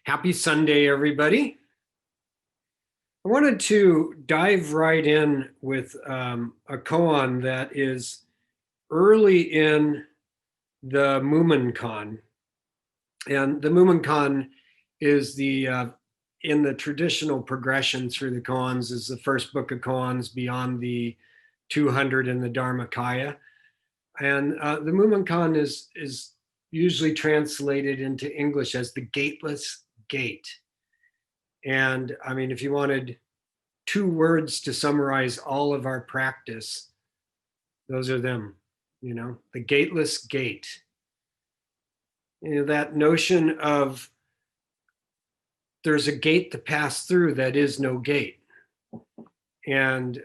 Happy Sunday, everybody. I wanted to dive right in with a koan that is early in the Mumonkon. And the Mumonkon is in the traditional progression through the koans, is the first book of koans beyond the 200 in the Dharmakaya. And the Mumonkon is usually translated into English as the gateless gate. And I mean, if you wanted two words to summarize all of our practice, those are them, the gateless gate. That notion of there's a gate to pass through that is no gate. And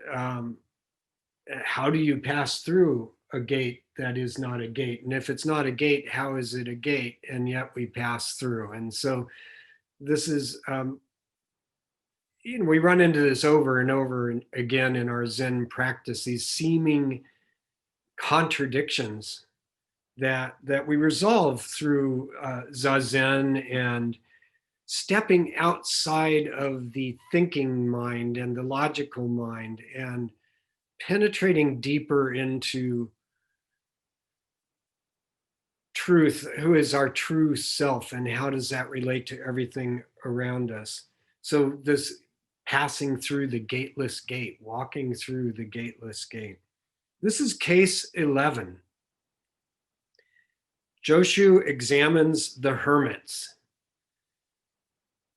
how do you pass through a gate that is not a gate? And if it's not a gate, how is it a gate? And yet we pass through. And so this is we run into this over and over again in our Zen practice, these seeming contradictions that we resolve through Zazen and stepping outside of the thinking mind and the logical mind and penetrating deeper into truth. Who is our true self, and how does that relate to everything around us? So this passing through the gateless gate, walking through the gateless gate. This is case 11. Joshu Examines the Hermits.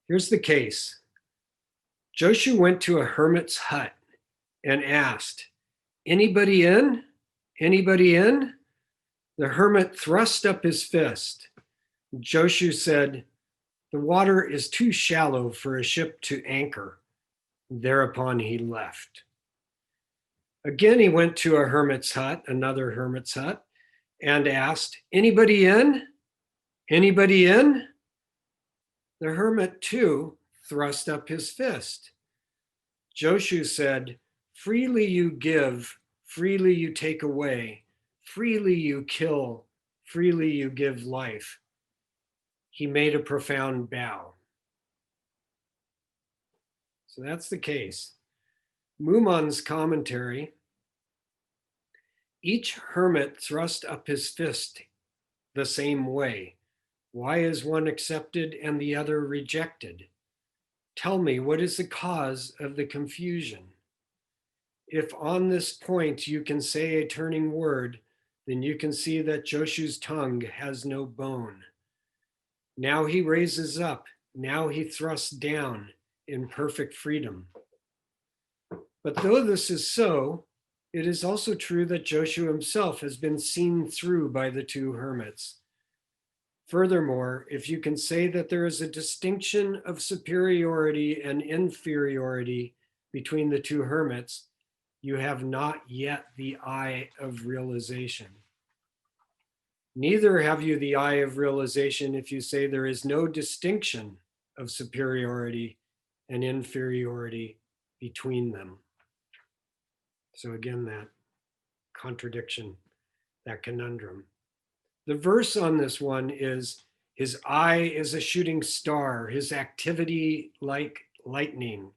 Here's the case. Joshu went to a hermit's hut and asked, "Anybody in? Anybody in?" The hermit thrust up his fist. Joshu said, "The water is too shallow for a ship to anchor." Thereupon he left. Again, he went to a hermit's hut, another hermit's hut, and asked, "Anybody in? Anybody in?" The hermit, too, thrust up his fist. Joshu said, "Freely you give, freely you take away, freely you kill, freely you give life." He made a profound bow. So that's the case. Mumon's commentary: each hermit thrust up his fist the same way. Why is one accepted and the other rejected? Tell me, what is the cause of the confusion? If on this point you can say a turning word, then you can see that Joshu's tongue has no bone. Now he raises up, now he thrusts down in perfect freedom. But though this is so, it is also true that Joshu himself has been seen through by the two hermits. Furthermore, if you can say that there is a distinction of superiority and inferiority between the two hermits, you have not yet the eye of realization. Neither have you the eye of realization if you say there is no distinction of superiority and inferiority between them. So again, that contradiction, that conundrum. The verse on this one is, his eye is a shooting star, his activity like lightning,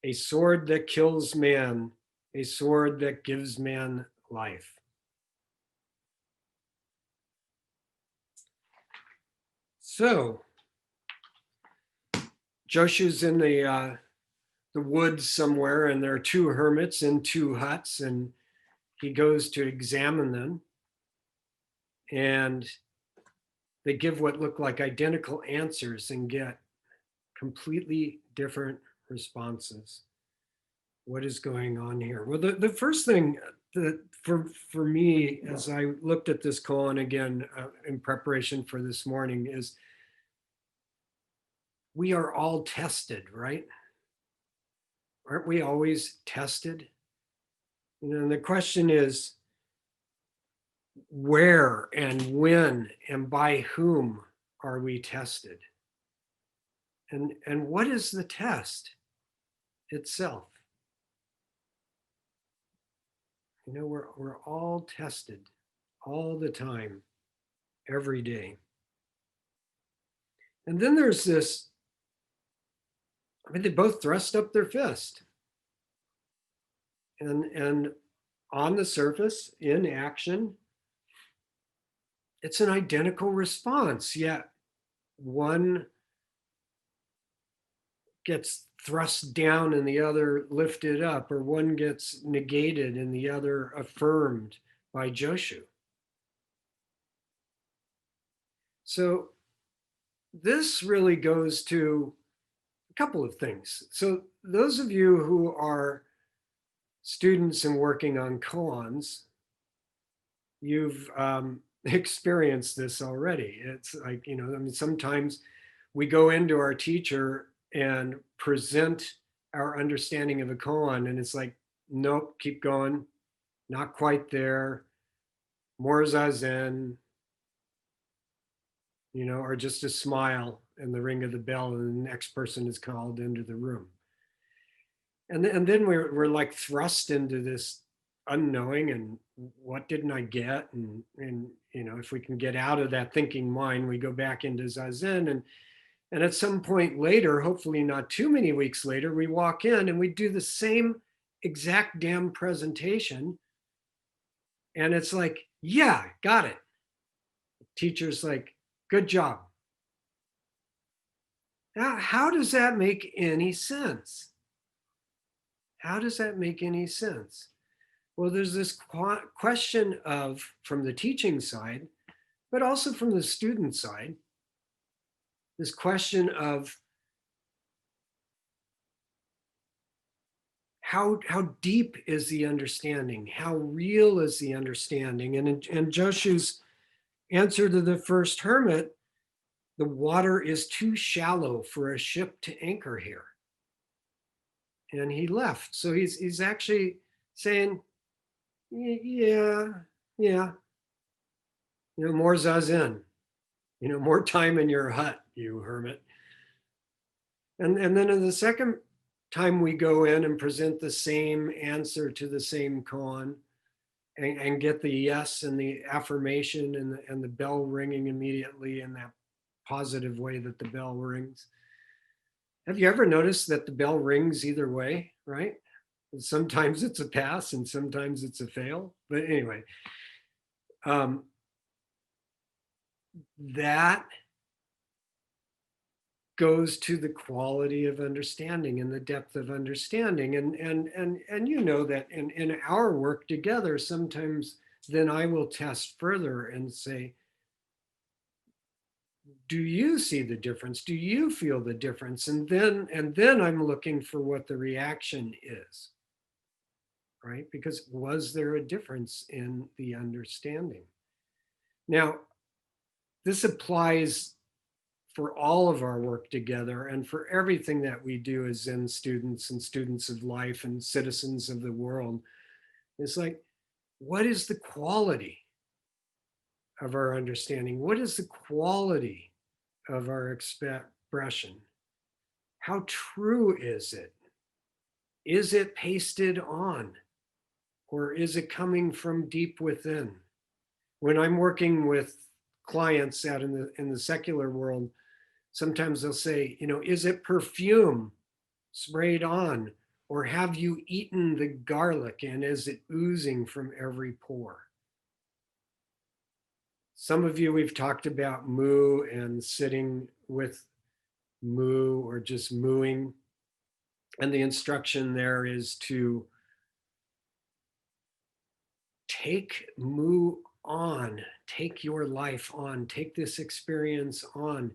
a sword that kills man, a sword that gives man life. So, Joshu's in the woods somewhere, and there are two hermits in two huts, and he goes to examine them. And they give what look like identical answers and get completely different responses. What is going on here? Well, the first thing that for me, as I looked at this koan again in preparation for this morning, is we are all tested, right? Aren't we always tested? And the question is, where and when and by whom are we tested? And what is the test itself? We're all tested all the time, every day. And then there's this I mean, they both thrust up their fist. And on the surface, in action, it's an identical response, yet one gets thrust down and the other lifted up, or one gets negated and the other affirmed by Joshu. So this really goes to a couple of things. So those of you who are students and working on koans, you've experienced this already. It's like, I mean, sometimes we go into our teacher and present our understanding of a koan, and it's like, nope, keep going, not quite there, more zazen, or just a smile and the ring of the bell, and the next person is called into the room. And then we're like thrust into this unknowing, and what didn't I get? And if we can get out of that thinking mind, we go back into zazen, and at some point later, hopefully not too many weeks later, we walk in and we do the same exact damn presentation. And it's like, yeah, got it. Teacher's like, good job. Now, how does that make any sense? How does that make any sense? Well, there's this question of, from the teaching side, but also from the student side, this question of how deep is the understanding? How real is the understanding? And Joshu's answer to the first hermit, the water is too shallow for a ship to anchor here. And he left. So he's actually saying, yeah, more zazen, more time in your hut, you hermit. And then in the second time we go in and present the same answer to the same koan, and get the yes and the affirmation and the bell ringing immediately in that positive way that the bell rings. Have you ever noticed that the bell rings either way, right? Sometimes it's a pass and sometimes it's a fail. But anyway, that goes to the quality of understanding and the depth of understanding. And you know that in our work together, sometimes then I will test further and say, do you see the difference? Do you feel the difference? And then I'm looking for what the reaction is, right? Because was there a difference in the understanding? Now, this applies for all of our work together and for everything that we do as Zen students and students of life and citizens of the world. It's like, what is the quality of our understanding? What is the quality of our expression? How true is it? Is it pasted on? Or is it coming from deep within? When I'm working with clients out in the secular world, sometimes they'll say, is it perfume sprayed on? Or have you eaten the garlic and is it oozing from every pore? Some of you, we've talked about moo and sitting with moo or just mooing. And the instruction there is to take moo on, take your life on, take this experience on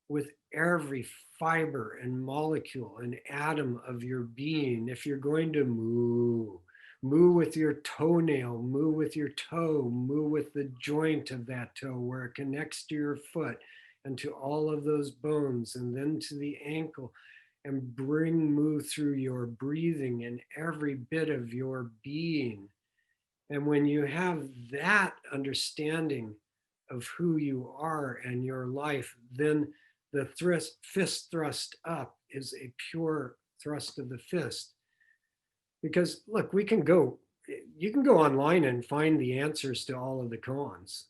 with every fiber and molecule and atom of your being. If you're going to moo, moo with your toenail, moo with your toe, moo with the joint of that toe where it connects to your foot and to all of those bones, and then to the ankle, and bring moo through your breathing and every bit of your being. And when you have that understanding of who you are and your life, then the fist thrust up is a pure thrust of the fist. Because look, you can go online and find the answers to all of the koans.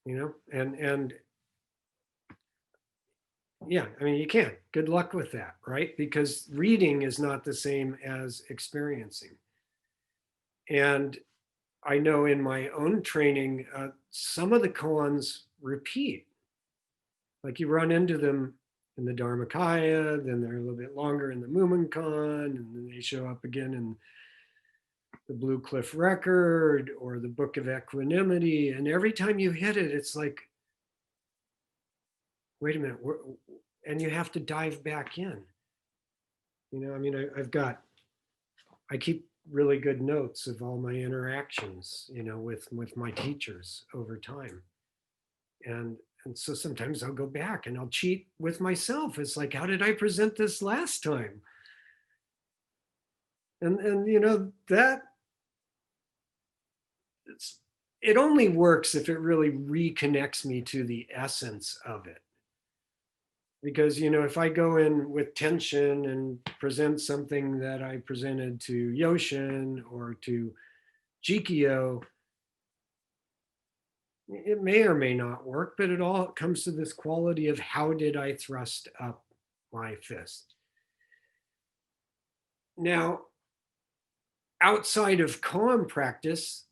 And Yeah, I mean, you can. Good luck with that, right? Because reading is not the same as experiencing. And I know in my own training, some of the koans repeat. Like you run into them in the Dharmakaya, then they're a little bit longer in the Mumonkon, and then they show up again in the Blue Cliff Record or the Book of Equanimity. And every time you hit it, it's like, wait a minute, and you have to dive back in. You know, I mean, I keep really good notes of all my interactions, you know, with my teachers over time. And and so sometimes I'll go back and I'll cheat with myself. It's like, how did I present this last time? And you know, that it's it only works if it really reconnects me to the essence of it. Because you know, if I go in with tension and present something that I presented to Yoshin or to Jikio, it may or may not work, but it all comes to this quality of how did I thrust up my fist? Now, outside of koan practice,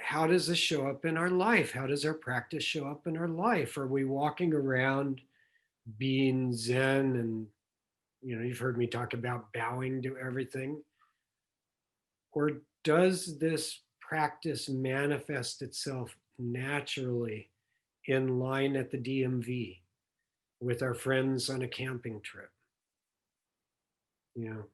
how does this show up in our life? How does our practice show up in our life? Are we walking around being zen and, you know, you've heard me talk about bowing to everything? Or does this practice manifest itself naturally in line at the DMV with our friends on a camping trip? You know,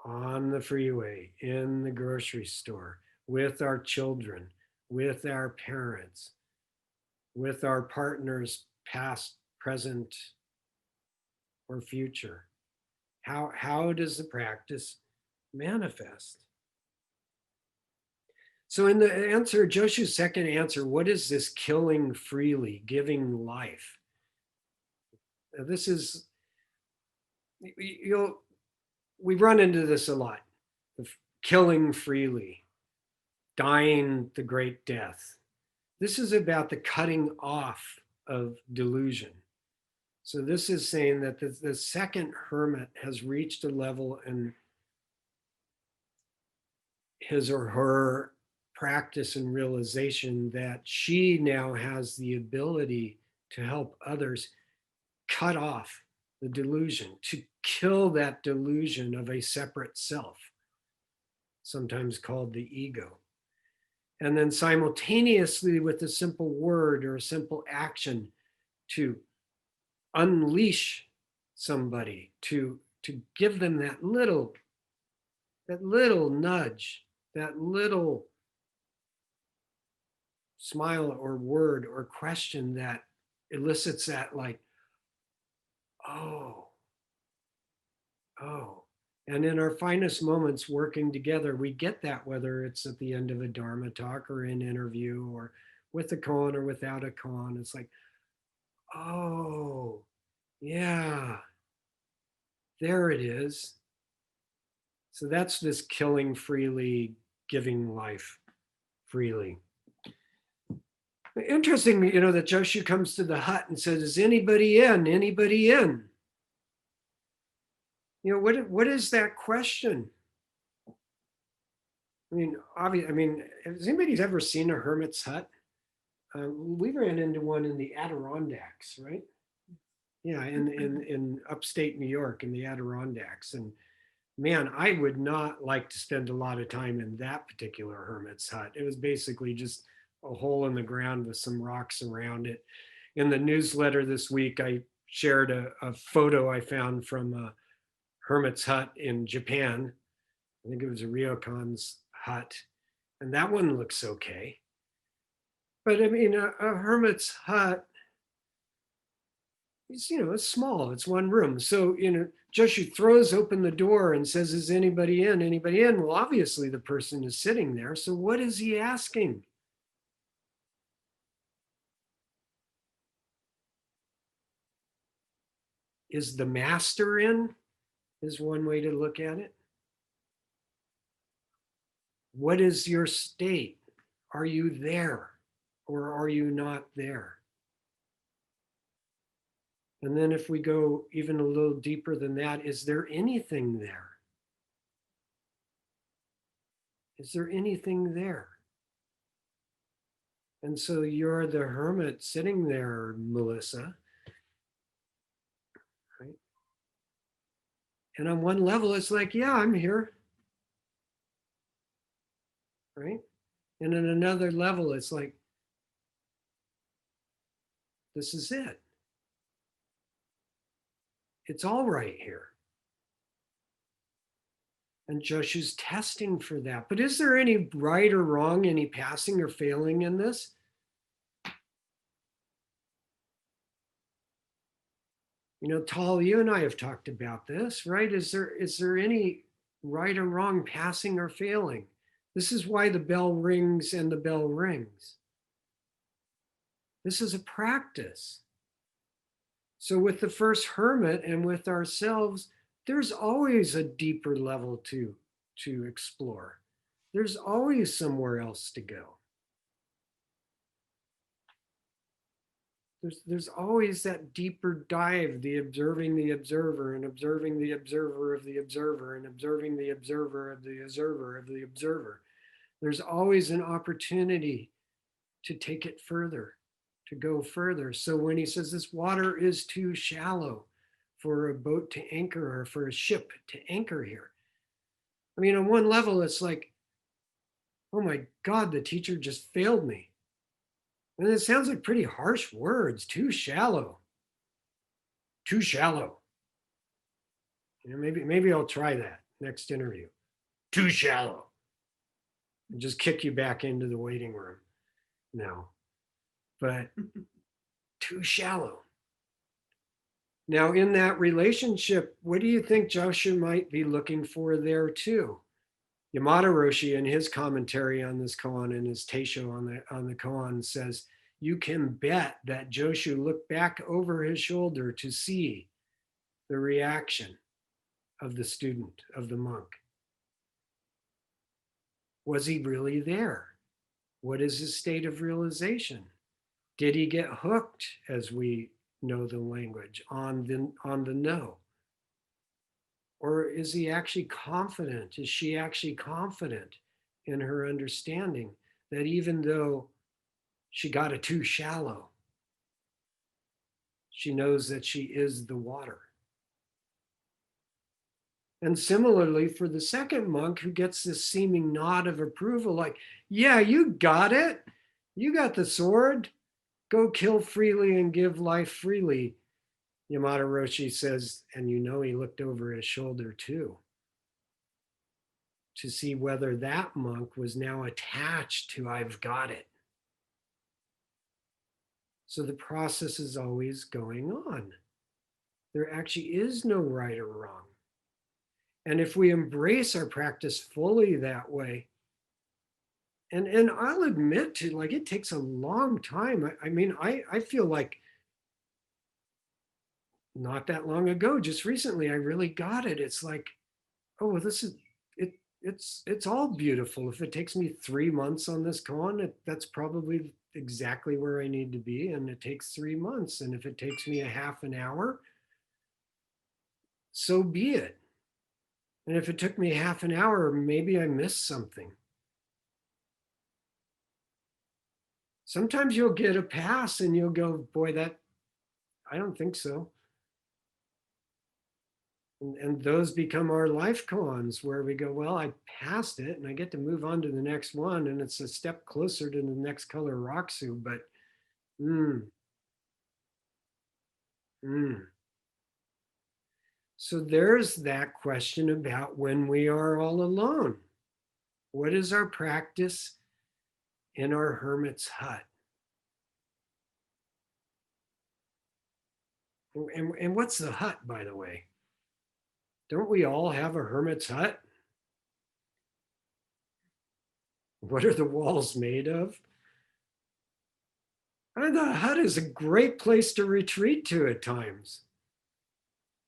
on the freeway, in the grocery store, with our children, with our parents, with our partners, past, present, or future. How does the practice manifest? So, in the answer, Joshu's second answer, what is this killing freely, giving life? Now, this is, you'll, we run into this a lot, killing freely, dying the great death. This is about the cutting off of delusion. So this is saying that the second hermit has reached a level in his or her practice and realization that she now has the ability to help others cut off the delusion, to kill that delusion of a separate self, sometimes called the ego. And then simultaneously with a simple word or a simple action to unleash somebody, to give them that little nudge, that little smile or word or question that elicits that, like, oh, oh. And in our finest moments working together, we get that, whether it's at the end of a Dharma talk or an interview or with a koan or without a koan. It's like, oh, yeah, there it is. So that's this killing freely, giving life freely. Interesting, you know, that Joshu comes to the hut and says, is anybody in? Anybody in? You know, what is that question? I mean, obviously, I mean, has anybody ever seen a hermit's hut? We ran into one in the Adirondacks, right? Yeah, in upstate New York in the Adirondacks. And man, I would not like to spend a lot of time in that particular hermit's hut. It was basically just a hole in the ground with some rocks around it. In the newsletter this week, I shared a photo I found from a hermit's hut in Japan. I think it was a ryokon's hut, and that one looks okay. But I mean, a hermit's hut is, you know, it's small, it's one room. So, you know, Joshu throws open the door and says, is anybody in? Anybody in? Well, obviously the person is sitting there. So what is he asking? Is the master in? Is one way to look at it. What is your state? Are you there or are you not there? And then if we go even a little deeper than that, is there anything there? Is there anything there? And so you're the hermit sitting there, Melissa, right? And on one level, it's like, yeah, I'm here, right? And on another level, it's like, this is it. It's all right here. And Joshu's testing for that. But is there any right or wrong, any passing or failing in this? You know, Tal, you and I have talked about this, right? Is there any right or wrong, passing or failing? This is why the bell rings and the bell rings. This is a practice. So with the first hermit and with ourselves, there's always a deeper level to explore. There's always somewhere else to go. There's always that deeper dive, the observing the observer and observing the observer of the observer and observing the observer of the observer of the observer. There's always an opportunity to take it further, to go further. So when he says this water is too shallow for a boat to anchor or for a ship to anchor here, I mean, on one level, it's like, oh my God, the teacher just failed me. And it sounds like pretty harsh words, too shallow, too shallow. You know, maybe I'll try that next interview. Too shallow. And just kick you back into the waiting room. No, but too shallow. Now, in that relationship, what do you think Joshu might be looking for there too? Yamada Roshi, in his commentary on this koan and his teisho on the koan, says, you can bet that Joshu looked back over his shoulder to see the reaction of the student, of the monk. Was he really there? What is his state of realization? Did he get hooked, as we know the language, on the no? Or is he actually confident? Is she actually confident in her understanding that even though she got it too shallow, she knows that she is the water? And similarly, for the second monk who gets this seeming nod of approval, like, yeah, you got it. You got the sword. Go kill freely and give life freely. Yamada Roshi says, and you know he looked over his shoulder too, to see whether that monk was now attached to I've got it. So the process is always going on. There actually is no right or wrong. And if we embrace our practice fully that way, and I'll admit to, like, it takes a long time. I mean, I feel like not that long ago, just recently, I really got it. It's like, oh, this is it. It's all beautiful. If it takes me 3 months on this koan, that's probably exactly where I need to be, and it takes 3 months. And if it takes me a half an hour, so be it. And if it took me half an hour, maybe I missed something. Sometimes you'll get a pass and you'll go, boy, that I don't think so. And those become our life koans where we go, well, I passed it and I get to move on to the next one. And it's a step closer to the next color Raksu, but So there's that question about when we are all alone. What is our practice in our hermit's hut? And what's the hut, by the way? Don't we all have a hermit's hut? What are the walls made of? And the hut is a great place to retreat to at times.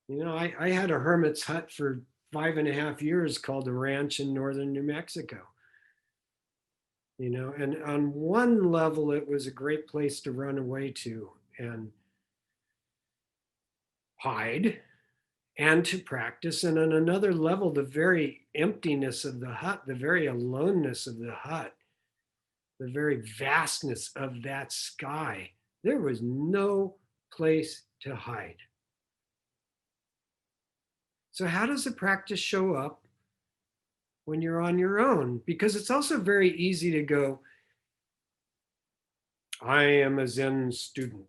You know, I had a hermit's hut for 5.5 years called a ranch in northern New Mexico. You know, and on one level, it was a great place to run away to. And hide and to practice. And on another level, the very emptiness of the hut, the very aloneness of the hut, the very vastness of that sky, there was no place to hide. So, how does the practice show up when you're on your own? Because it's also very easy to go, I am a Zen student.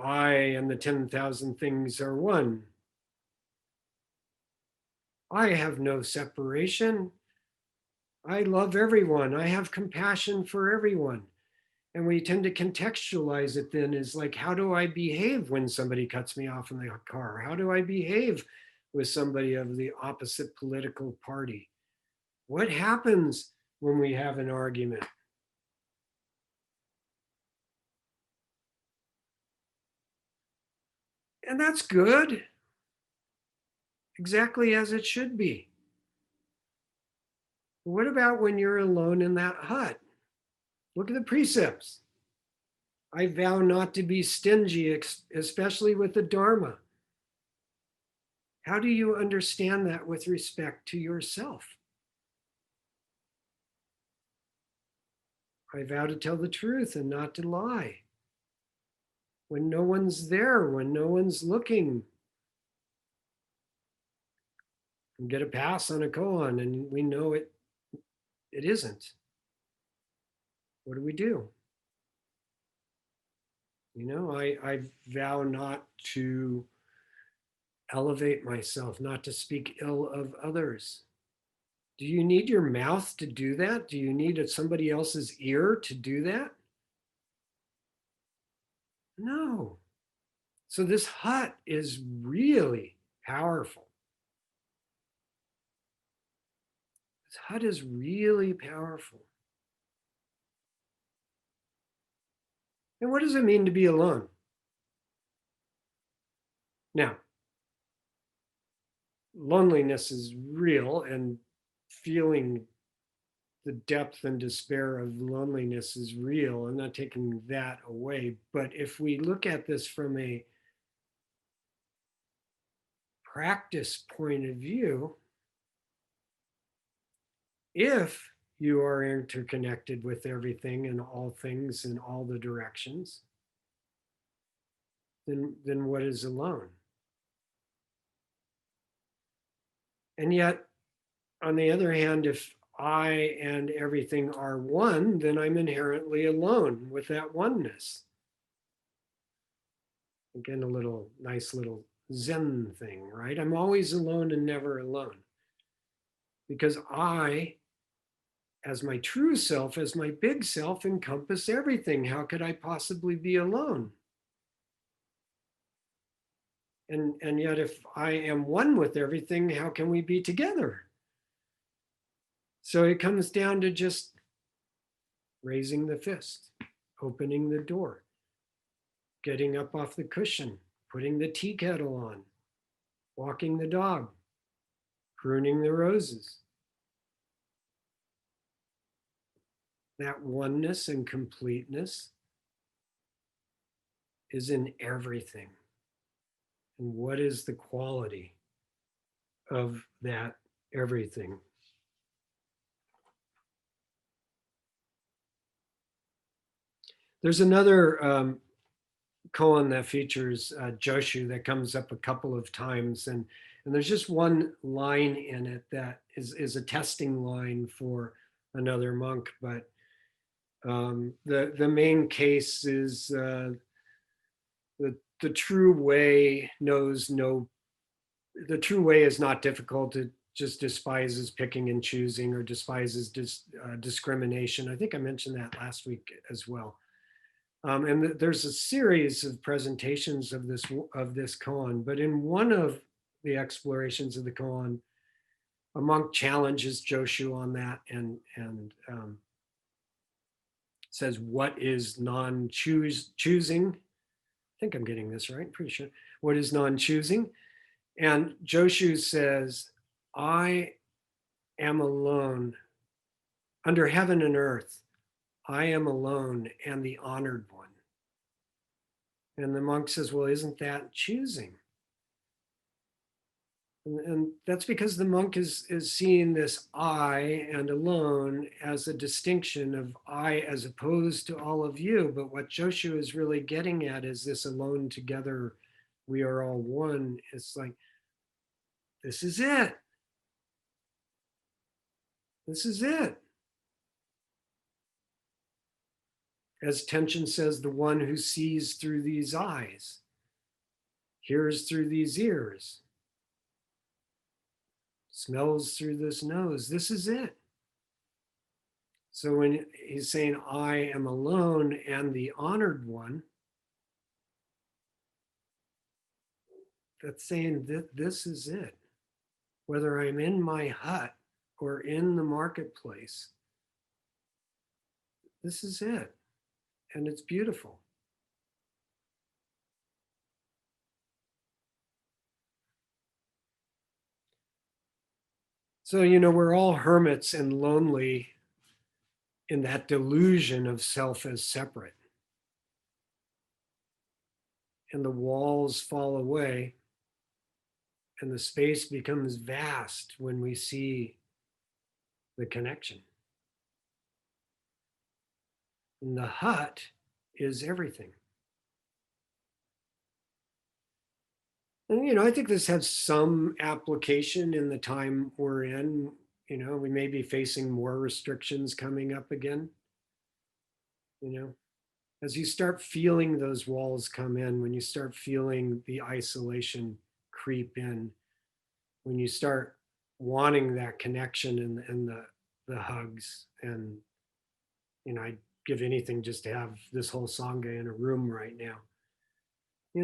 I and the 10,000 things are one. I have no separation. I love everyone. I have compassion for everyone. And we tend to contextualize it then as like, how do I behave when somebody cuts me off in the car? How do I behave with somebody of the opposite political party? What happens when we have an argument? And that's good, exactly as it should be. What about when you're alone in that hut? Look at the precepts. I vow not to be stingy, especially with the Dharma. How do you understand that with respect to yourself? I vow to tell the truth and not to lie. When no one's there, when no one's looking, and get a pass on a koan, and we know it isn't. What do? I vow not to elevate myself, not to speak ill of others. Do you need your mouth to do that? Do you need somebody else's ear to do that? No. So this hut is really powerful. This hut is really powerful. And what does it mean to be alone? Now, loneliness is real, and feeling the depth and despair of loneliness is real. I'm not taking that away. But if we look at this from a practice point of view, if you are interconnected with everything and all things in all the directions, then what is alone? And yet, on the other hand, if I and everything are one, then I'm inherently alone with that oneness. Again, nice little Zen thing, right? I'm always alone and never alone. Because I, as my true self, as my big self, encompass everything. How could I possibly be alone? And yet, if I am one with everything, how can we be together? So it comes down to just raising the fist, opening the door, getting up off the cushion, putting the tea kettle on, walking the dog, pruning the roses. That oneness and completeness is in everything. And what is the quality of that everything? There's another koan that features Joshu that comes up a couple of times, and there's just one line in it that is a testing line for another monk, but the main case is the true way knows no. The true way is not difficult. It just despises picking and choosing, or despises discrimination. I think I mentioned that last week as well. And there's a series of presentations of this koan, but in one of the explorations of the koan, a monk challenges Joshu on that and says, "What is non-choosing?" I think I'm getting this right. Pretty sure. What is non-choosing? And Joshu says, "I am alone under heaven and earth. I am alone and the honored one." And the monk says, well, isn't that choosing? And that's because the monk is seeing this I and alone as a distinction of I as opposed to all of you. But what Joshu is really getting at is this alone together, we are all one. It's like, this is it. This is it. As Tension says, the one who sees through these eyes, hears through these ears, smells through this nose. This is it. So when he's saying, I am alone and the honored one, that's saying that this is it. Whether I'm in my hut or in the marketplace, this is it. And it's beautiful. So, we're all hermits and lonely in that delusion of self as separate. And the walls fall away and the space becomes vast when we see the connection. And the hut is everything. And, I think this has some application in the time we're in. We may be facing more restrictions coming up again. As you start feeling those walls come in, when you start feeling the isolation creep in, when you start wanting that connection and the hugs, and I'd give anything just to have this whole sangha in a room right now.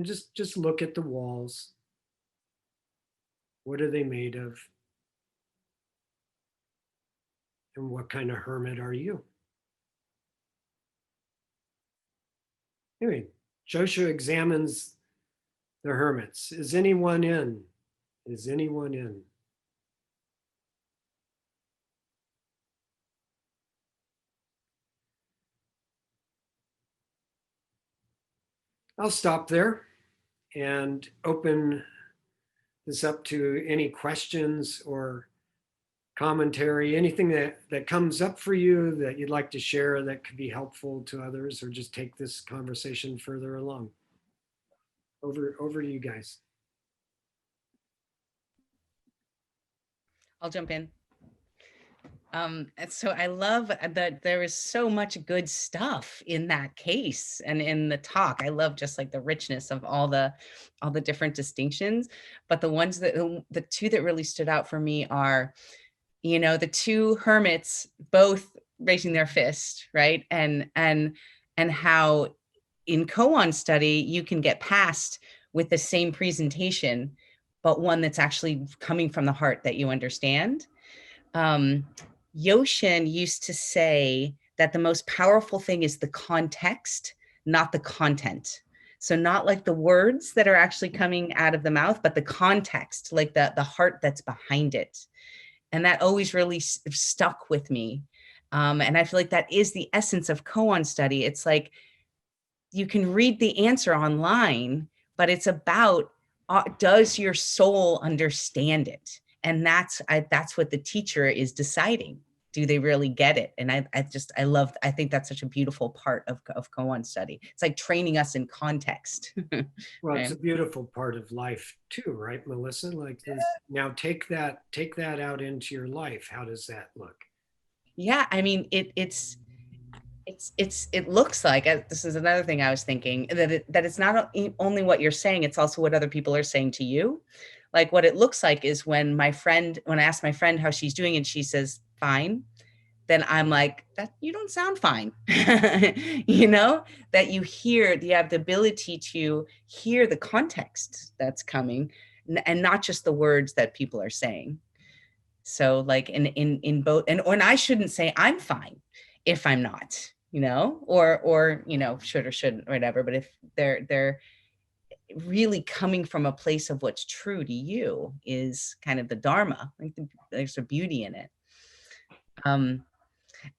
Just look at the walls. What are they made of? And what kind of hermit are you? Anyway, Joshu examines the hermits. Is anyone in? Is anyone in? I'll stop there and open this up to any questions or commentary, anything that comes up for you that you'd like to share that could be helpful to others, or just take this conversation further along. Over to you guys. I'll jump in. So I love that there is so much good stuff in that case and in the talk. I love just like the richness of all the different distinctions. But the two that really stood out for me are, the two hermits both raising their fist, right? And how in koan study you can get past with the same presentation, but one that's actually coming from the heart that you understand. um, Yoshin used to say that the most powerful thing is the context, not the content. So not like the words that are actually coming out of the mouth, but the context, like the heart that's behind it. And that always really stuck with me. And I feel like that is the essence of koan study. It's like you can read the answer online, but it's about, does your soul understand it? And that's what the teacher is deciding. Do they really get it? And I think that's such a beautiful part of koan study. It's like training us in context. Well, it's Right? a beautiful part of life too, right, Melissa? Like this, now take that out into your life. How does that look? Yeah, I mean, it looks like, this is another thing I was thinking, that it's not only what you're saying, it's also what other people are saying to you. Like what it looks like is when I ask my friend how she's doing and she says fine, then I'm like, that you don't sound fine. That you have the ability to hear the context that's coming, and not just the words that people are saying. So like in both, and I shouldn't say I'm fine if I'm not, or should or shouldn't or whatever. But if they're really coming from a place of what's true to you is kind of the dharma. Like there's a beauty in it.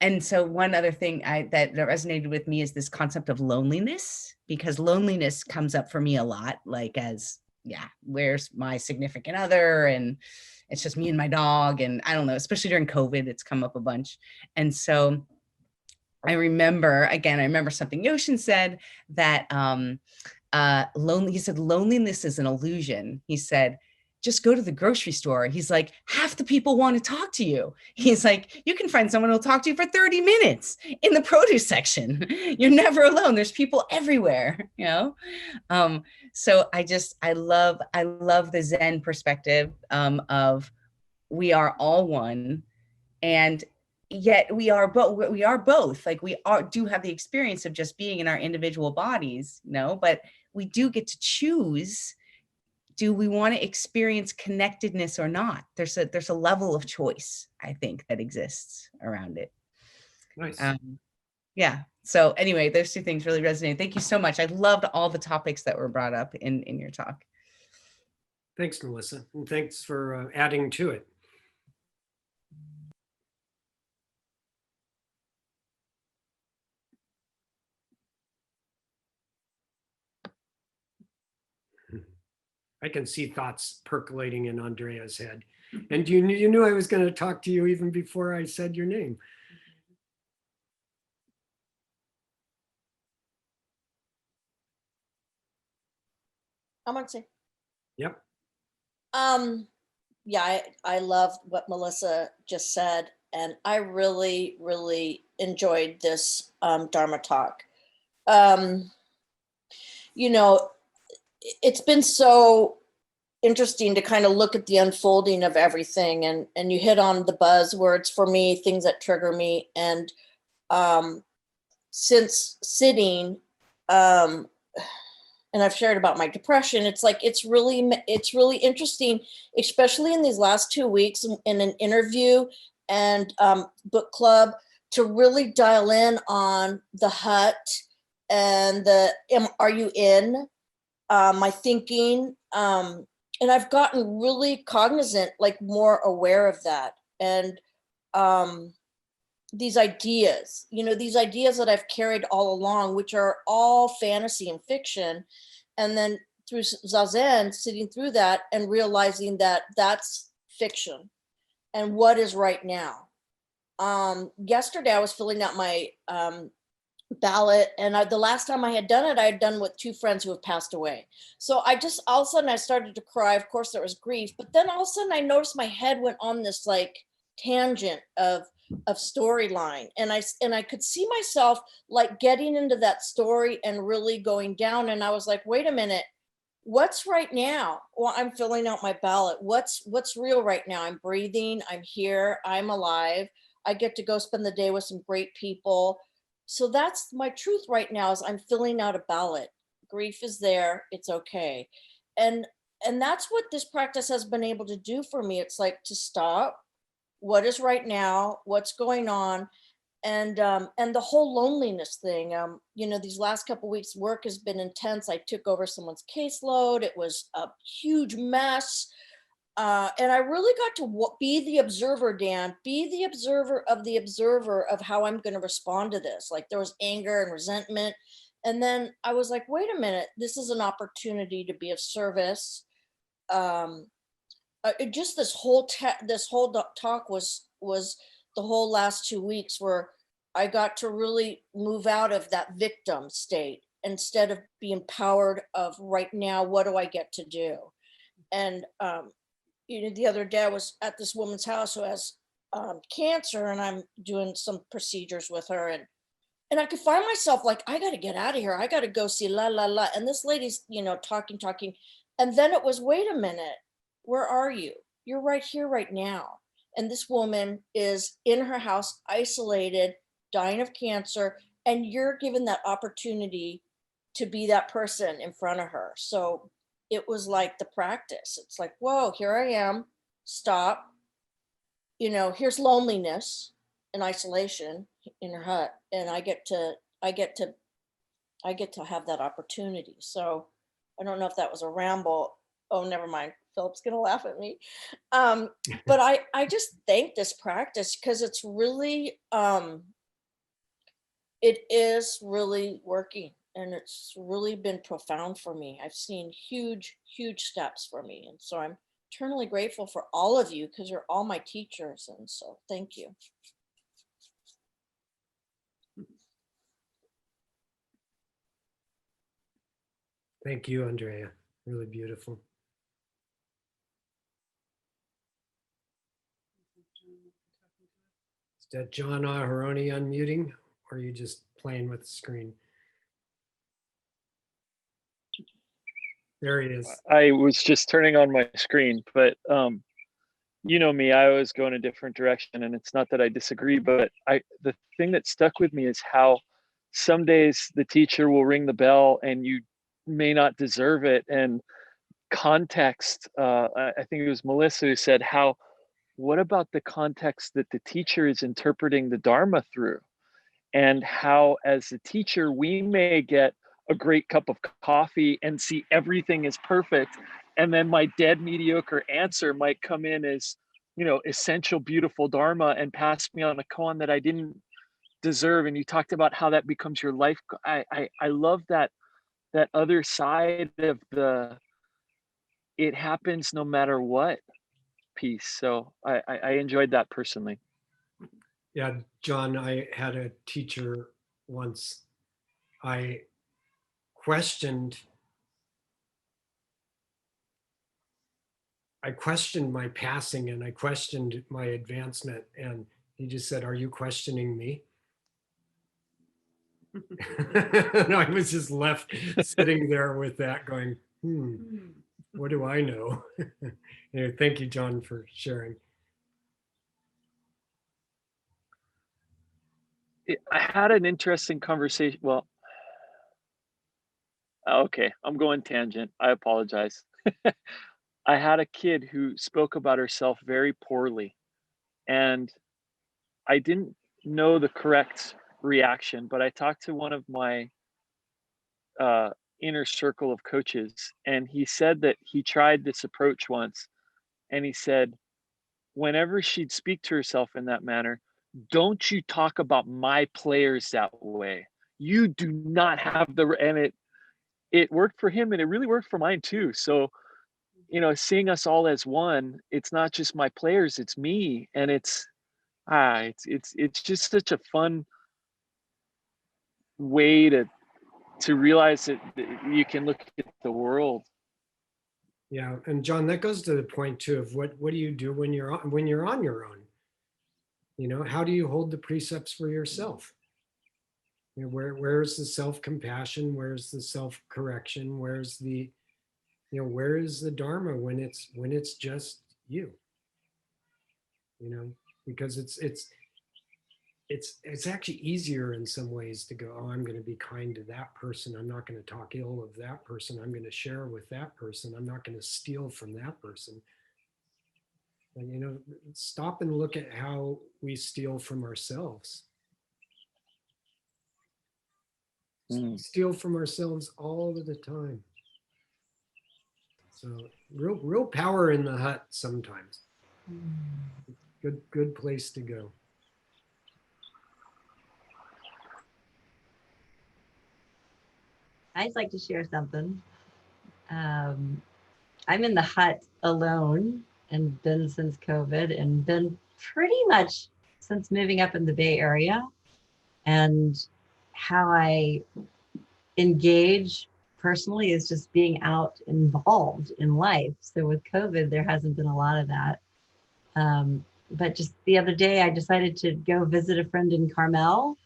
And so one other thing that resonated with me is this concept of loneliness, because loneliness comes up for me a lot, like as, yeah, where's my significant other? And it's just me and my dog. And I don't know, especially during COVID, it's come up a bunch. And so I remember something Yoshin said, that he said, loneliness is an illusion. He said, just go to the grocery store. He's like, half the people want to talk to you. He's like, you can find someone who'll talk to you for 30 minutes in the produce section. You're never alone. There's people everywhere, you know? So I love the Zen perspective, of we are all one, and yet we are both, like do have the experience of just being in our individual bodies, you know, but we do get to choose, do we want to experience connectedness or not? There's a level of choice, I think, that exists around it. Nice. Yeah. So anyway, those two things really resonate. Thank you so much. I loved all the topics that were brought up in your talk. Thanks, Melissa. And thanks for adding to it. I can see thoughts percolating in Andrea's head. And you knew I was going to talk to you even before I said your name. I'm gonna say, Yep. yeah, I love what Melissa just said, and I really, really enjoyed this Dharma talk. You know, it's been so interesting to kind of look at the unfolding of everything, and you hit on the buzzwords for me, things that trigger me, and since sitting, and I've shared about my depression, it's like it's really interesting, especially in these last 2 weeks in an interview and book club, to really dial in on the hut and are you in my thinking, and I've gotten really cognizant, like more aware of that, and these ideas, these ideas that I've carried all along, which are all fantasy and fiction. And then through Zazen, sitting through that and realizing that that's fiction and what is right now. Yesterday, I was filling out my ballot, and the last time I had done it, I had done with 2 friends who have passed away. So I just, all of a sudden I started to cry. Of course there was grief, but then all of a sudden I noticed my head went on this like tangent of storyline, and I could see myself like getting into that story and really going down, and I was like, wait a minute, what's right now? Well, I'm filling out my ballot. What's real right now? I'm breathing, I'm here, I'm alive, I get to go spend the day with some great people. So that's my truth right now, is I'm filling out a ballot. Grief is there, it's okay. And that's what this practice has been able to do for me. It's like to stop, what is right now, what's going on, and the whole loneliness thing. These last couple of weeks, work has been intense. I took over someone's caseload. It was a huge mess, and I really got to be the observer, Dan. Be the observer of how I'm going to respond to this. Like there was anger and resentment, and then I was like, wait a minute, this is an opportunity to be of service. Just this whole talk was the whole last 2 weeks where I got to really move out of that victim state instead of being empowered of right now, what do I get to do? And the other day I was at this woman's house who has cancer, and I'm doing some procedures with her, and I could find myself like, I got to get out of here, I got to go see la la la, and this lady's talking, and then it was, wait a minute, where are you? You're right here, right now. And this woman is in her house, isolated, dying of cancer, and you're given that opportunity to be that person in front of her. So it was like the practice. It's like, whoa, here I am, stop. Here's loneliness and isolation in her hut, and I get to have that opportunity. So I don't know if that was a ramble. Oh, never mind. Philip's gonna laugh at me. But I just thank this practice because it's really, it is really working, and it's really been profound for me. I've seen huge, huge steps for me. And so I'm eternally grateful for all of you because you're all my teachers. And so thank you. Thank you, Andrea. Really beautiful. Is that John Aharoni unmuting, or are you just playing with the screen? There he is. I was just turning on my screen, but you know me, I always go in a different direction, and it's not that I disagree, but the thing that stuck with me is how some days the teacher will ring the bell and you may not deserve it. And context, I think it was Melissa who said, what about the context that the teacher is interpreting the Dharma through? And how, as a teacher, we may get a great cup of coffee and see everything is perfect. And then my dead mediocre answer might come in as, essential, beautiful Dharma and pass me on a koan that I didn't deserve. And you talked about how that becomes your life. I love that other side of the it happens no matter what piece. So I enjoyed that personally. Yeah, John, I had a teacher once. I questioned my passing, and I questioned my advancement, and he just said, "Are you questioning me?" And I was just left sitting there with that going, what do I know? Anyway, thank you, John, for sharing. I had an interesting conversation. Well, okay, I'm going tangent. I apologize. I had a kid who spoke about herself very poorly, and I didn't know the correct reaction, but I talked to one of my inner circle of coaches, and he said that he tried this approach once, and he said, whenever she'd speak to herself in that manner, don't you talk about my players that way. You do not have the, and it worked for him, and it really worked for mine too. So, seeing us all as one, it's not just my players, it's me. And it's just such a fun way to realize that you can look at the world. Yeah, and John, that goes to the point too of what do you do when you're on your own? How do you hold the precepts for yourself? Where's the self-compassion? Where's the self-correction? Where's the where is the Dharma when it's just you? Because it's actually easier in some ways to go, oh, I'm going to be kind to that person. I'm not going to talk ill of that person. I'm going to share with that person. I'm not going to steal from that person. And, stop and look at how we steal from ourselves. Steal from ourselves all of the time. So real power in the hut sometimes. Good place to go. I'd like to share something. I'm in the hut alone and been since COVID, and been pretty much since moving up in the Bay Area. And how I engage personally is just being out involved in life. So with COVID, there hasn't been a lot of that. But just the other day, I decided to go visit a friend in Carmel,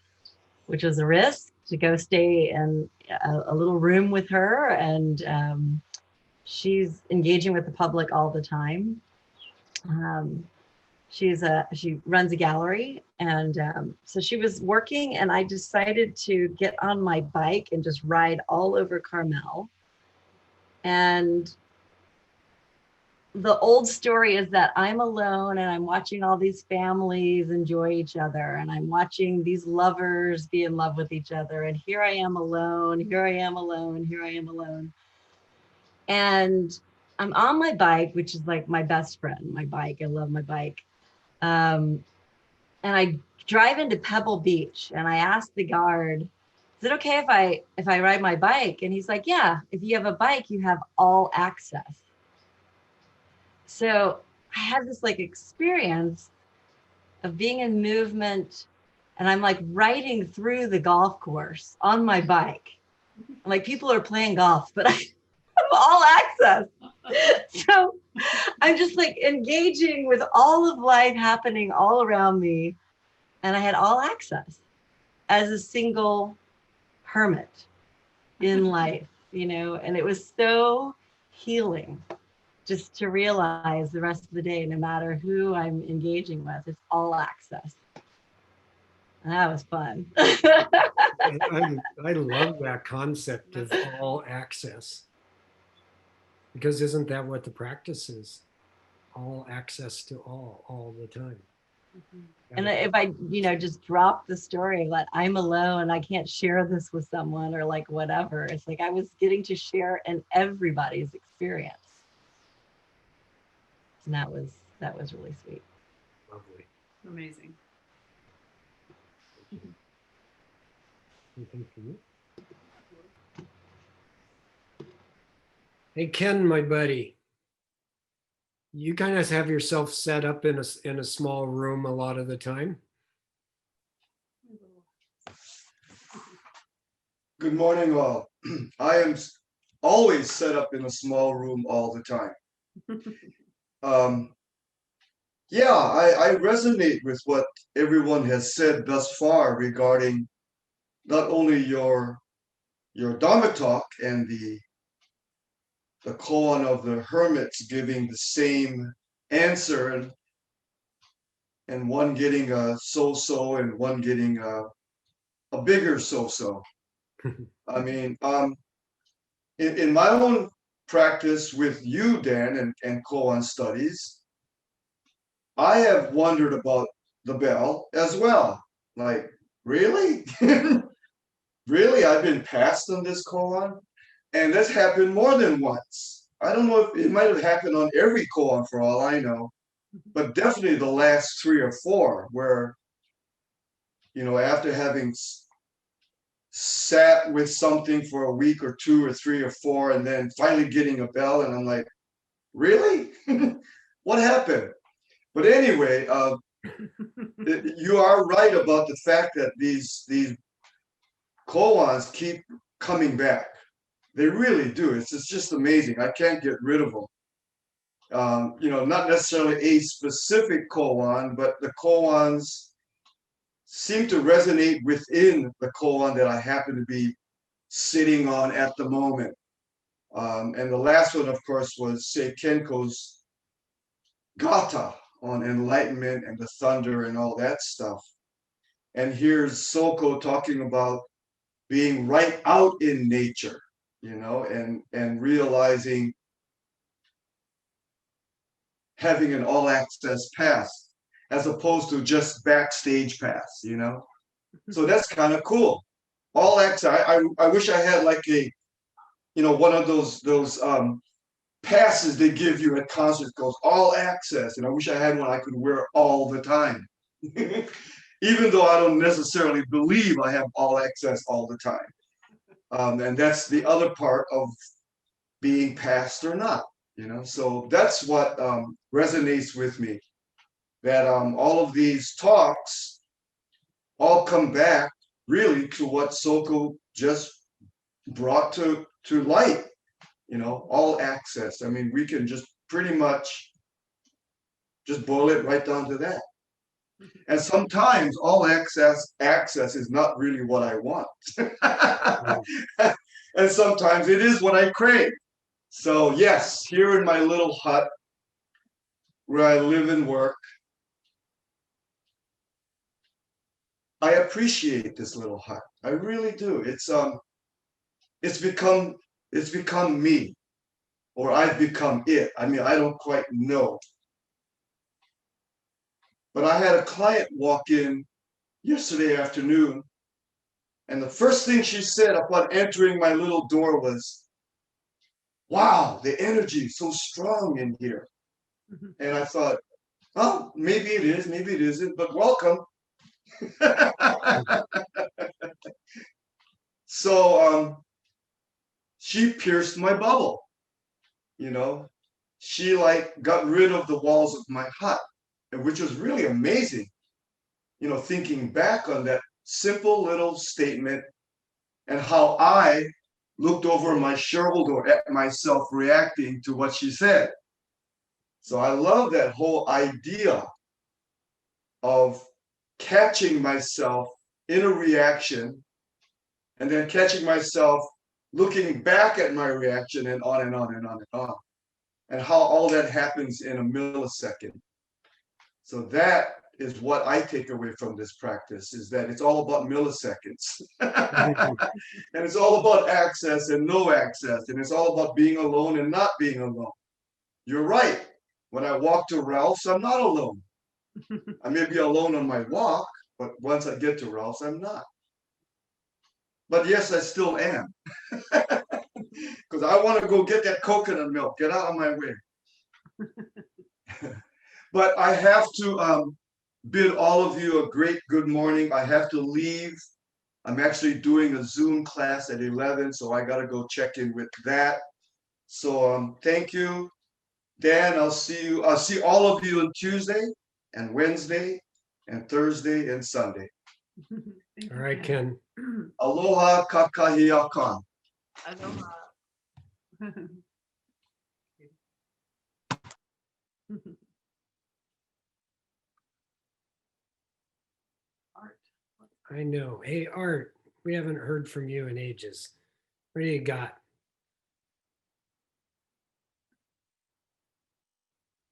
which was a risk, to go stay in a little room with her. And she's engaging with the public all the time. She runs a gallery. And so she was working, and I decided to get on my bike and just ride all over Carmel. And the old story is that I'm alone, and I'm watching all these families enjoy each other, and I'm watching these lovers be in love with each other. And here I am alone, here I am alone, here I am alone. And I'm on my bike, which is like my best friend, my bike. I love my bike. And I drive into Pebble Beach and I asked the guard, is it okay if I ride my bike? And he's like, yeah, if you have a bike, you have all access. So I had this like experience of being in movement, and I'm like riding through the golf course on my bike. Like people are playing golf, but I have all access. So I'm just like engaging with all of life happening all around me. And I had all access as a single hermit in life, you know, and it was so healing just to realize the rest of the day, no matter who I'm engaging with, it's all access. And that was fun. I love that concept of all access, because isn't that what the practice is? All access to all the time. And if I, you know, just drop the story that I'm alone, I can't share this with someone or like whatever. It's like I was getting to share in everybody's experience. And that was really sweet. Lovely. Amazing. Anything from you? Hey, Ken, my buddy, you kind of have yourself set up in a small room a lot of the time. Good morning, all. I am always set up in a small room all the time. Yeah, I resonate with what everyone has said thus far regarding not only your Dharma talk and the koan of the hermits giving the same answer, and one getting a so-so and one getting a bigger so-so. I mean, in my own practice with you, Dan, and koan studies, I have wondered about the bell as well. Like, really? Really? I've been passed on this koan? And that's happened more than once. I don't know if it might have happened on every koan for all I know, but definitely the last 3 or 4 where, you know, after having sat with something for a week or 2 or 3 or 4 and then finally getting a bell, and I'm like, really? What happened? But anyway, you are right about the fact that these koans keep coming back. They really do. It's just amazing. I can't get rid of them. You know, not necessarily a specific koan, but the koans seem to resonate within the koan that I happen to be sitting on at the moment. And the last one, of course, was Seikenko's Gata on enlightenment and the thunder and all that stuff. And here's Soko talking about being right out in nature, you know, and realizing having an all access pass as opposed to just backstage pass, you know. So that's kind of cool. All access. I wish I had like a, you know, one of those passes they give you at concerts goes all access, and I wish I had one I could wear all the time. Even though I don't necessarily believe I have all access all the time. And that's the other part of being passed or not, you know. So that's what resonates with me, that all of these talks all come back really to what Soko just brought to light, you know, all access. I mean, we can just pretty much just boil it right down to that. And sometimes all access is not really what I want. And sometimes it is what I crave. So yes, here in my little hut where I live and work, I appreciate this little hut. I really do. It's become me, or I've become it. I mean, I don't quite know. But I had a client walk in yesterday afternoon, and the first thing she said upon entering my little door was, wow, the energy is so strong in here. And I thought, oh, maybe it is, maybe it isn't, but welcome. So she pierced my bubble, you know. She like got rid of the walls of my hut, and which was really amazing, you know, thinking back on that simple little statement and how I looked over my shoulder at myself reacting to what she said. So I love that whole idea of catching myself in a reaction and then catching myself looking back at my reaction and on and on and on and on, and how all that happens in a millisecond. So that is what I take away from this practice, is that it's all about milliseconds. And it's all about access and no access. And it's all about being alone and not being alone. You're right. When I walk to Ralph's, I'm not alone. I may be alone on my walk, but once I get to Ralph's, I'm not. But yes, I still am. Because I want to go get that coconut milk. Get out of my way. But I have to bid all of you a great good morning. I have to leave. I'm actually doing a Zoom class at 11, so I got to go check in with that. So thank you, Dan. I'll see you. I'll see all of you on Tuesday and Wednesday and Thursday and Sunday. All right, Ken. Aloha kakahiakan. Aloha. Art. I know. Hey, Art, we haven't heard from you in ages. What do you got?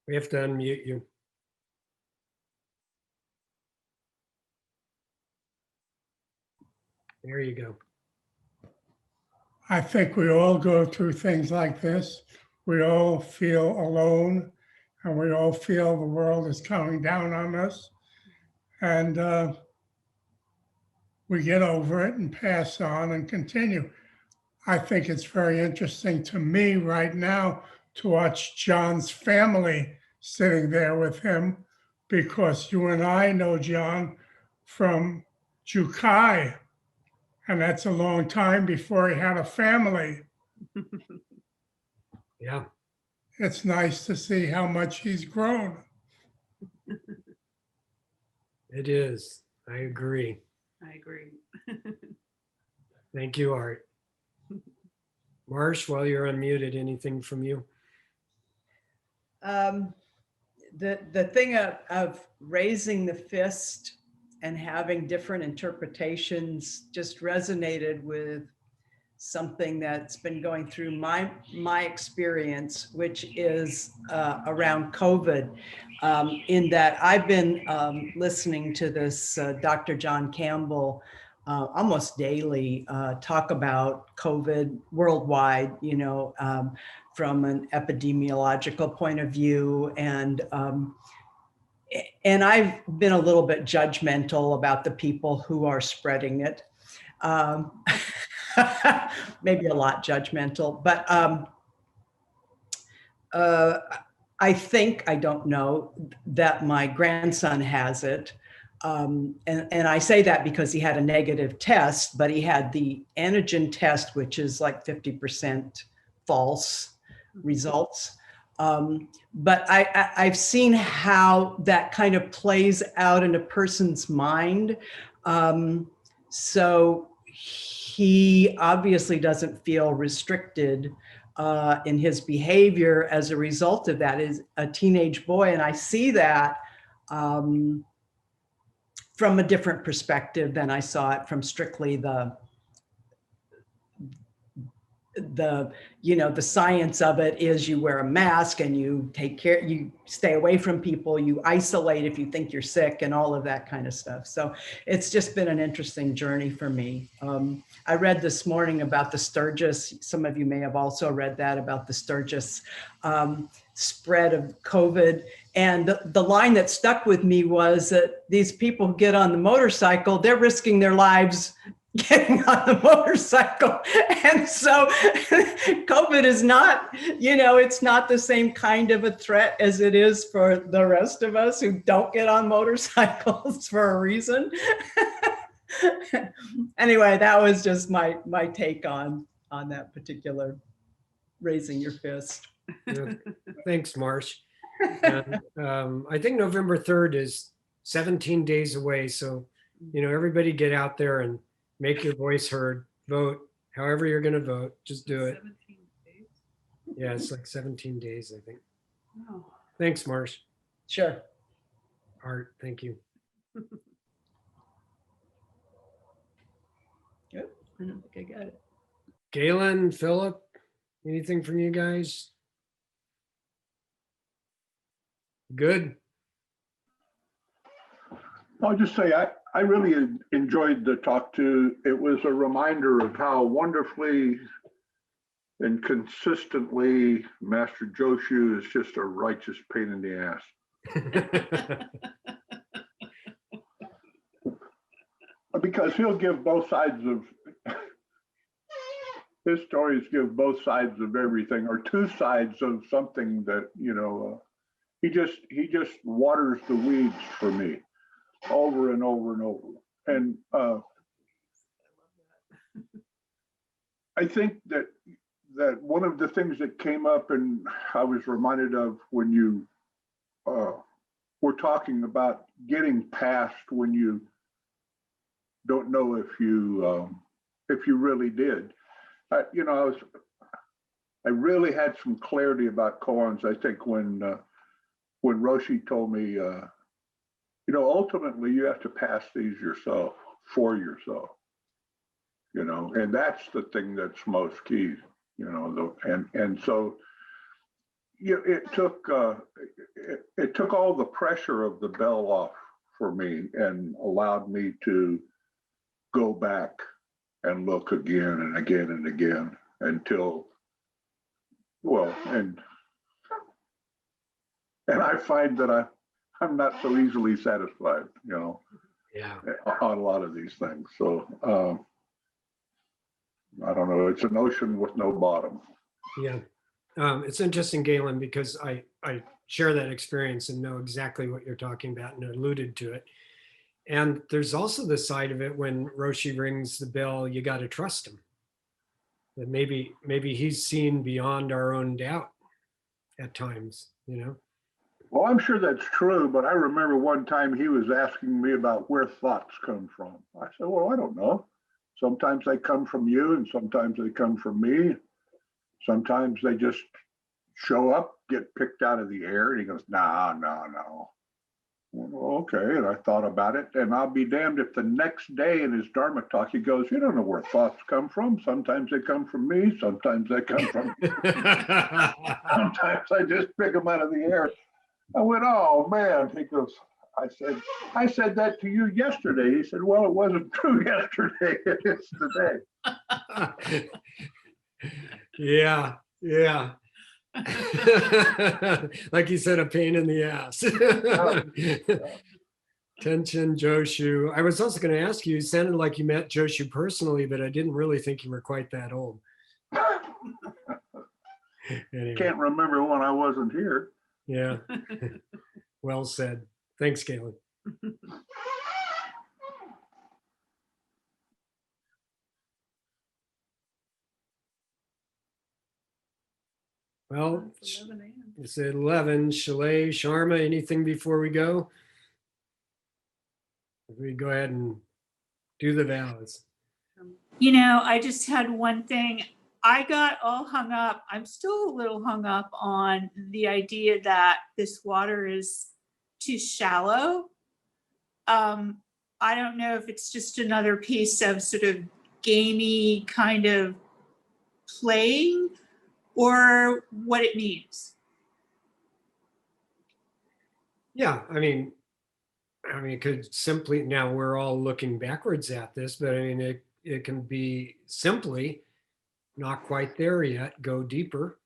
We have to unmute you. There you go. I think we all go through things like this. We all feel alone, and we all feel the world is coming down on us. And we get over it and pass on and continue. I think it's very interesting to me right now to watch John's family sitting there with him, because you and I know John from Jukai, and that's a long time before he had a family. Yeah. It's nice to see how much he's grown. It is. I agree. I agree. Thank you, Art. Marsh, while you're unmuted, anything from you? The thing of raising the fist and having different interpretations just resonated with something that's been going through my experience, which is around COVID, in that I've been listening to this Dr. John Campbell almost daily talk about COVID worldwide, you know, from an epidemiological point of view. And I've been a little bit judgmental about the people who are spreading it. Maybe a lot judgmental, but I think, I don't know, that my grandson has it. And I say that because he had a negative test, but he had the antigen test, which is like 50% false results. But I've seen how that kind of plays out in a person's mind. So he obviously doesn't feel restricted in his behavior as a result of that. Is a teenage boy, and I see that from a different perspective than I saw it from strictly the you know, the science of it is you wear a mask and you take care, you stay away from people, you isolate if you think you're sick and all of that kind of stuff. So it's just been an interesting journey for me. I read this morning about the Sturgis, some of you may have also read that, about the Sturgis spread of COVID. And the line that stuck with me was that these people who get on the motorcycle, they're risking their lives getting on the motorcycle. And so COVID is not, it's not the same kind of a threat as it is for the rest of us who don't get on motorcycles for a reason. Anyway, that was just my take on that particular raising your fist. Yeah. Thanks, Marsh. And, I think November 3rd is 17 days away. So, everybody get out there and make your voice heard, vote, however you're going to vote, just do it. 17 days. Yeah, it's like 17 days, I think. Oh. Thanks, Marsh. Sure. Art, thank you. Yep. I don't think I got it. Galen, Philip, anything from you guys? Good. I'll just say I really enjoyed the talk too. It was a reminder of how wonderfully and consistently Master Joshu is just a righteous pain in the ass. Because he'll give both sides of his stories, give both sides of everything, or two sides of something that, he just waters the weeds for me over and over and over. And I think that one of the things that came up and I was reminded of when you were talking about getting past when you don't know if you really did. I really had some clarity about koans. I think when Roshi told me, ultimately you have to pass these yourself, for yourself, and that's the thing that's most key, and so it took all the pressure of the bell off for me and allowed me to go back and look again and again and again until, and I find that I'm not so easily satisfied, Yeah. on a lot of these things. So I don't know, it's an ocean with no bottom. Yeah. It's interesting, Galen, because I share that experience and know exactly what you're talking about and alluded to it. And there's also the side of it when Roshi rings the bell, you got to trust him. That maybe he's seen beyond our own doubt at times, Well, I'm sure that's true, but I remember one time he was asking me about where thoughts come from. I said, well, I don't know. Sometimes they come from you and sometimes they come from me. Sometimes they just show up, get picked out of the air. And he goes, no. Well, okay. And I thought about it, and I'll be damned if the next day in his Dharma talk, he goes, you don't know where thoughts come from. Sometimes they come from me. Sometimes they come from, sometimes I just pick them out of the air. I went, oh man. He goes, I said that to you yesterday. He said, well, it wasn't true yesterday. It is today. Yeah. Like you said, a pain in the ass. Tension Joshu. I was also going to ask you, it sounded like you met Joshu personally, but I didn't really think you were quite that old. Anyway. Can't remember when I wasn't here. Yeah. Well said. Thanks, Galen. Well, It's 11 a.m. it's at 11. Shalay, Sharma, anything before we go? If we go ahead and do the vows. I just had one thing. I got all hung up. I'm still a little hung up on the idea that this water is too shallow. I don't know if it's just another piece of sort of gamey kind of playing or what it means. Yeah, I mean, it could simply, now we're all looking backwards at this, but it can be simply not quite there yet, go deeper.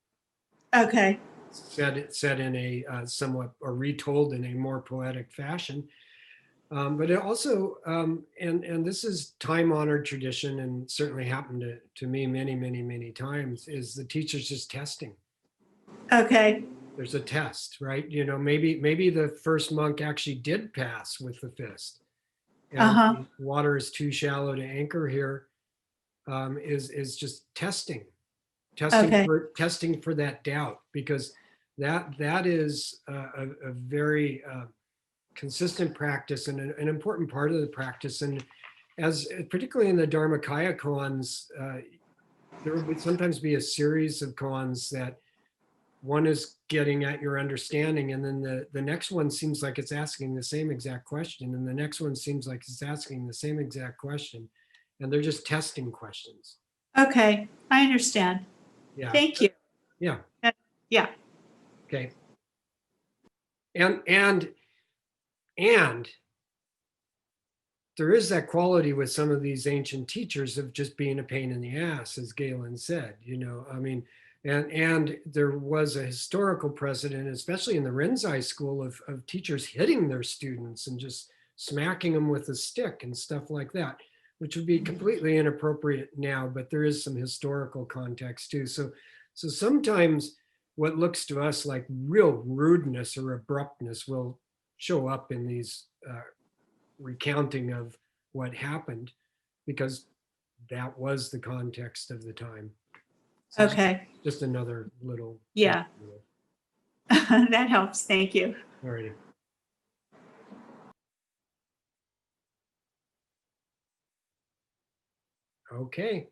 Okay. Said in a somewhat, or retold in a more poetic fashion. But it also, and this is time-honored tradition, and certainly happened to me many times, is the teachers just testing. Okay. There's a test, right? You know, maybe the first monk actually did pass with the fist, and Uh-huh. water is too shallow to anchor here. Is just testing Okay. testing for that doubt, because that is a very consistent practice and an important part of the practice. And as particularly in the Dharmakaya koans, there would sometimes be a series of koans that one is getting at your understanding, and then the next one seems like it's asking the same exact question, and the next one seems like it's asking the same exact question, and they're just testing questions. Okay. I understand. Yeah. Thank you. Yeah. Yeah. Okay. And there is that quality with some of these ancient teachers of just being a pain in the ass, as Galen said, you know, I mean, and there was a historical precedent, especially in the Rinzai school, of teachers hitting their students and just smacking them with a stick and stuff like that, which would be completely inappropriate now, but there is some historical context too. So sometimes what looks to us like real rudeness or abruptness will show up in these recounting of what happened, because that was the context of the time. So Okay. just another little. Yeah. That helps. Thank you. Alrighty. Okay.